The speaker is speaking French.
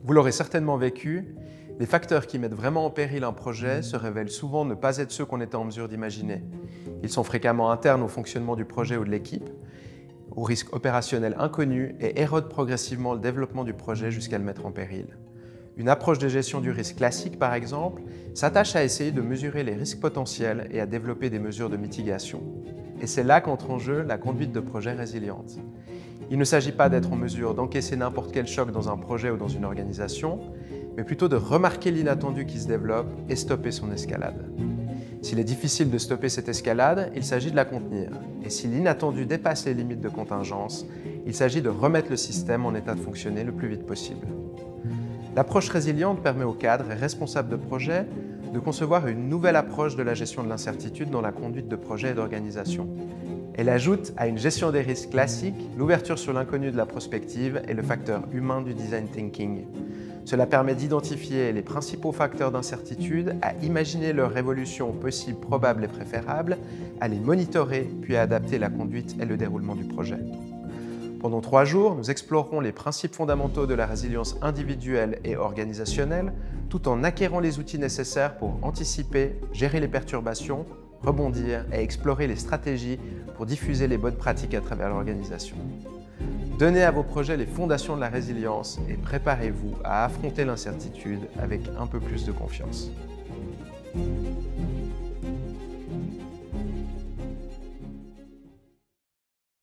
Vous l'aurez certainement vécu, les facteurs qui mettent vraiment en péril un projet se révèlent souvent ne pas être ceux qu'on était en mesure d'imaginer. Ils sont fréquemment internes au fonctionnement du projet ou de l'équipe, aux risques opérationnels inconnus et érodent progressivement le développement du projet jusqu'à le mettre en péril. Une approche de gestion du risque classique, par exemple, s'attache à essayer de mesurer les risques potentiels et à développer des mesures de mitigation. Et c'est là qu'entre en jeu la conduite de projet résiliente. Il ne s'agit pas d'être en mesure d'encaisser n'importe quel choc dans un projet ou dans une organisation, mais plutôt de remarquer l'inattendu qui se développe et stopper son escalade. S'il est difficile de stopper cette escalade, il s'agit de la contenir. Et si l'inattendu dépasse les limites de contingence, il s'agit de remettre le système en état de fonctionner le plus vite possible. L'approche résiliente permet aux cadres et responsables de projet de concevoir une nouvelle approche de la gestion de l'incertitude dans la conduite de projet et d'organisation. Elle ajoute à une gestion des risques classique l'ouverture sur l'inconnu de la prospective et le facteur humain du design thinking. Cela permet d'identifier les principaux facteurs d'incertitude, à imaginer leur évolution possible, probable et préférable, à les monitorer, puis à adapter la conduite et le déroulement du projet. Pendant 3 jours, nous explorerons les principes fondamentaux de la résilience individuelle et organisationnelle, tout en acquérant les outils nécessaires pour anticiper, gérer les perturbations, rebondir et explorer les stratégies pour diffuser les bonnes pratiques à travers l'organisation. Donnez à vos projets les fondations de la résilience et préparez-vous à affronter l'incertitude avec un peu plus de confiance.